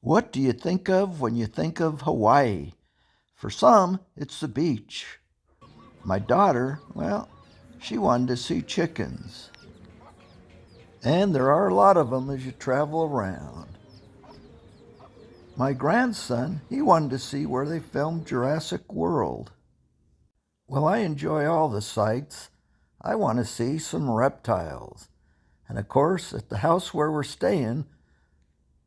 What do you think of when you think of Hawaii? For some, it's the beach. My daughter, well, she wanted to see chickens. And there are a lot of them as you travel around. My grandson, he wanted to see where they filmed Jurassic World. Well, I enjoy all the sights. I want to see some reptiles. And of course, at the house where we're staying,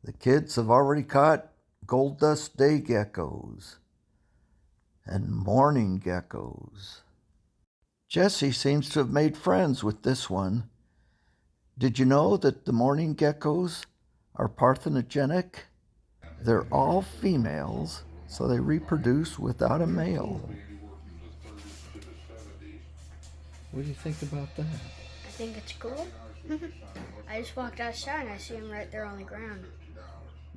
the kids have already caught gold dust day geckos and mourning geckos. Jesse seems to have made friends with this one. Did you know that the mourning geckos are parthenogenic? They're all females, so they reproduce without a male. What do you think about that? I think it's cool. I just walked outside and I see them right there on the ground.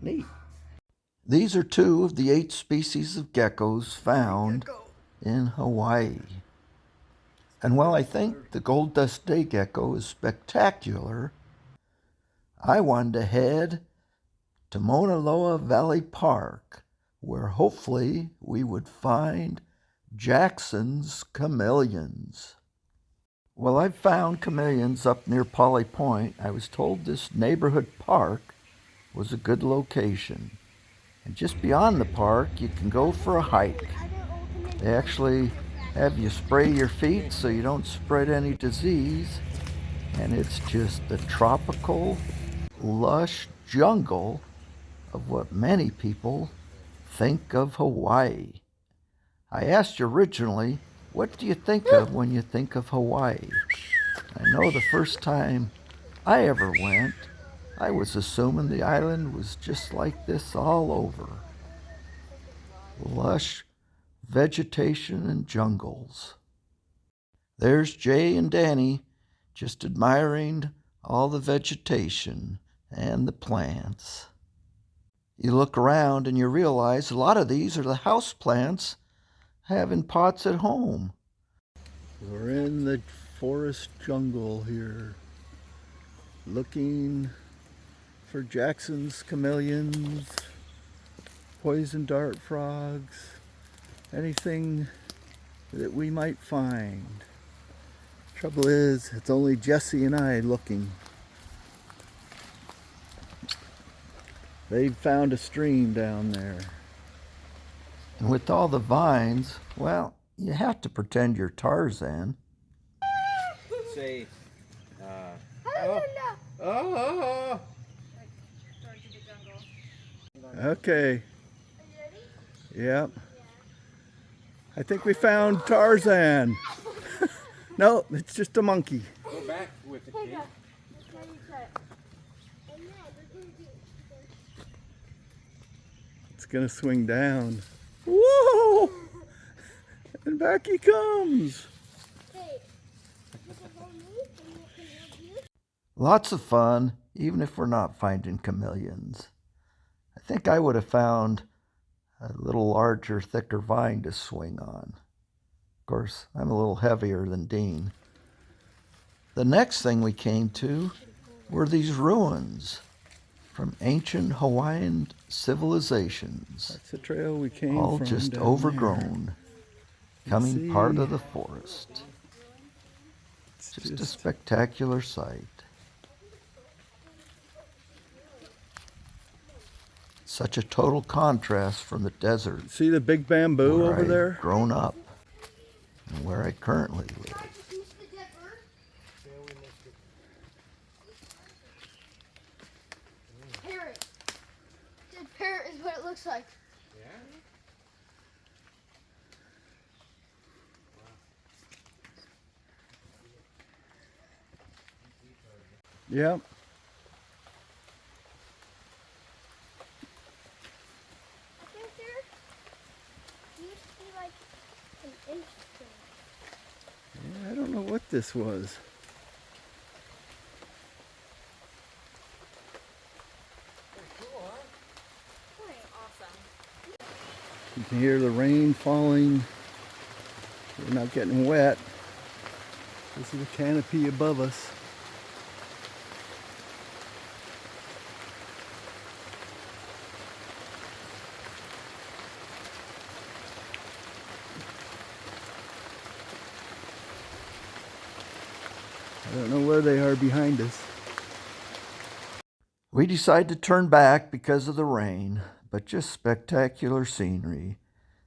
Neat. These are 2 of the 8 species of geckos found in Hawaii. And while I think the gold dust day gecko is spectacular, I wanted to head to Manoa Valley Park, where hopefully we would find Jackson's chameleons. Well, I've found chameleons up near Polly Point. I was told this neighborhood park was a good location. And just beyond the park, you can go for a hike. They actually have you spray your feet so you don't spread any disease. And it's just a tropical, lush jungle of what many people think of Hawaii. I asked you originally, what do you think of when you think of Hawaii? I know the first time I ever went, I was assuming the island was just like this all over. Lush vegetation and jungles. There's Jay and Danny just admiring all the vegetation and the plants. You look around and you realize a lot of these are the house plants I have in pots at home. We're in the forest jungle here, looking for Jackson's chameleons, poison dart frogs, anything that we might find. Trouble is, it's only Jesse and I looking. They've found a stream down there. And with all the vines, well, you have to pretend you're Tarzan. Say, Oh. Okay. Are you ready? Yep. I think we found Tarzan. No, it's just a monkey. go back with the key. It's gonna swing down. Whoa! And back he comes. Lots of fun, even if we're not finding chameleons. I think I would have found a little larger, thicker vine to swing on. Of course, I'm a little heavier than Dean. The next thing we came to were these ruins from ancient Hawaiian civilizations. That's the trail we came all from, just overgrown, becoming part of the forest. It's just a spectacular sight. Such a total contrast from the desert. See the big bamboo over there? Grown up, and where I currently live. Parrot. Dead parrot is what it looks like. Yep. Yeah, I don't know what this was. Cool, huh? Awesome. You can hear the rain falling. We're not getting wet. This is the canopy above us. I don't know where they are behind us. We decided to turn back because of the rain, but just spectacular scenery.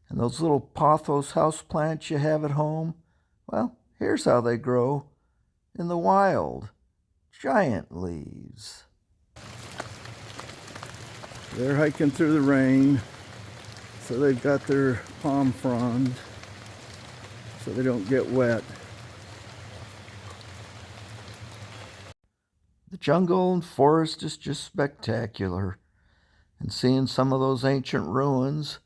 And those little pothos houseplants you have at home, well, here's how they grow in the wild. Giant leaves. They're hiking through the rain, so they've got their palm fronds so they don't get wet. The jungle and forest is just spectacular, and seeing some of those ancient ruins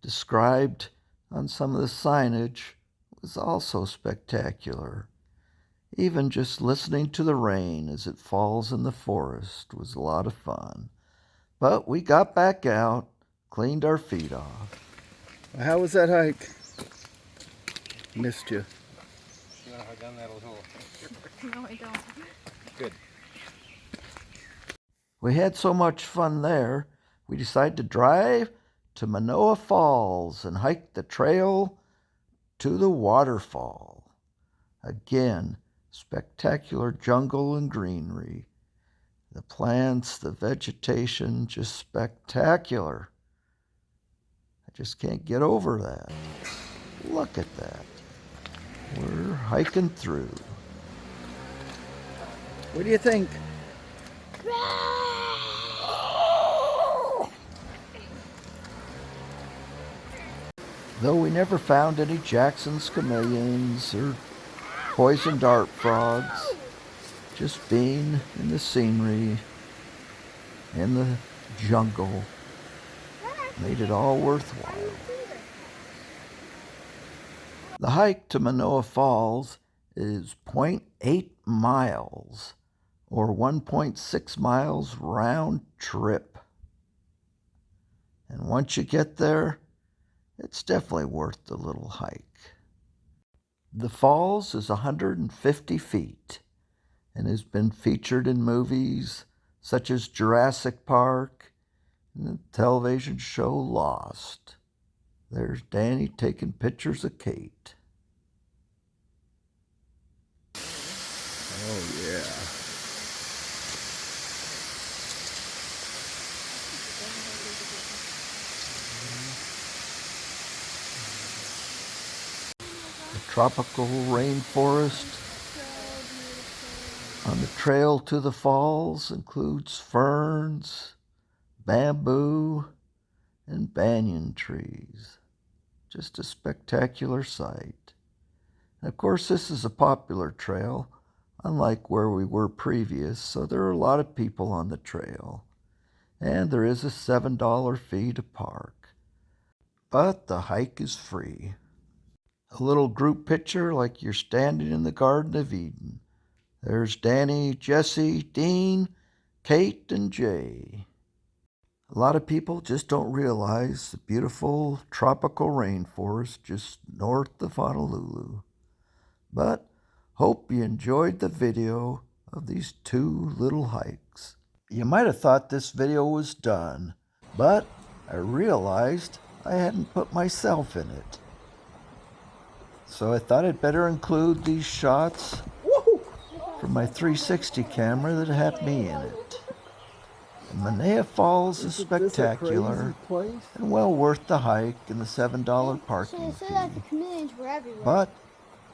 described on some of the signage was also spectacular. Even just listening to the rain as it falls in the forest was a lot of fun. But we got back out, cleaned our feet off. How was that hike? Missed you. You know how down that little hole. No, I don't. Good. We had so much fun there, we decided to drive to Manoa Falls and hike the trail to the waterfall. Again, spectacular jungle and greenery. The plants, the vegetation, just spectacular. I just can't get over that. Look at that. We're hiking through. What do you think? Though we never found any Jackson's chameleons or poison dart frogs, just being in the scenery, in the jungle, made it all worthwhile. The hike to Manoa Falls is 0.8 miles, or 1.6 miles round trip. And once you get there, it's definitely worth the little hike. The falls is 150 feet and has been featured in movies such as Jurassic Park and the television show Lost. There's Danny taking pictures of Kate. Oh, yeah. The tropical rainforest on the trail to the falls includes ferns, bamboo, and banyan trees. Just a spectacular sight. And of course, this is a popular trail, unlike where we were previous, so there are a lot of people on the trail. And there is a $7 fee to park. But the hike is free. A little group picture like you're standing in the Garden of Eden. There's Danny, Jesse, Dean, Kate, and Jay. A lot of people just don't realize the beautiful tropical rainforest just north of Honolulu. But hope you enjoyed the video of these two little hikes. You might have thought this video was done, but I realized I hadn't put myself in it. So I thought I'd better include these shots from my 360 camera that have me in it. And Manoa Falls is spectacular and well worth the hike and the $7 parking fee. But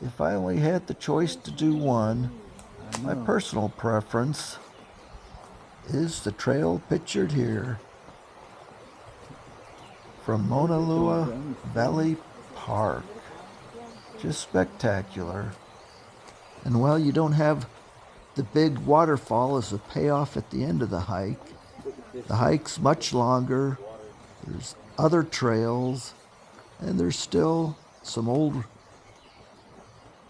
if I only had the choice to do one, my personal preference is the trail pictured here from Manoa Valley Park. Just spectacular. And while you don't have the big waterfall as a payoff at the end of the hike's much longer. There's other trails, and there's still some old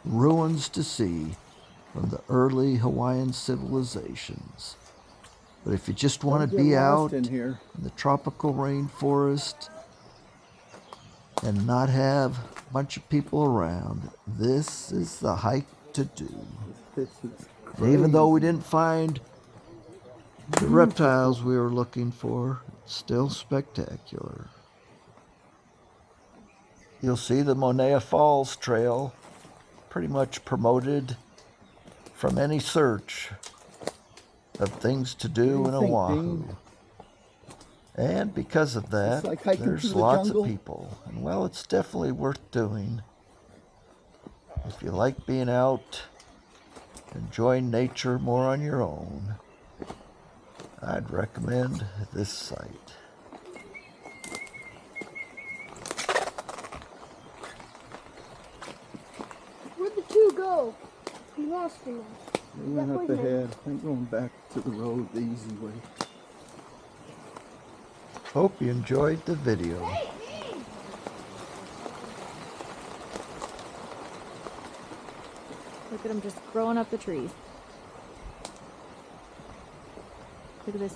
ruins to see from the early Hawaiian civilizations. But if you just want to be out in the tropical rainforest and not have a bunch of people around, this is the hike to do. And even though we didn't find the reptiles we were looking for, it's still spectacular. You'll see the Manoa Falls Trail pretty much promoted from any search of things to do in Oahu. And because of that, like hiking there's through the lots jungle. of people. And well, it's definitely worth doing. If you like being out, enjoying nature more on your own, I'd recommend this site. Where'd the two go? We lost them. They went up ahead. I'm going back to the road the easy way. Hope you enjoyed the video. Look at them just growing up the trees. Look at this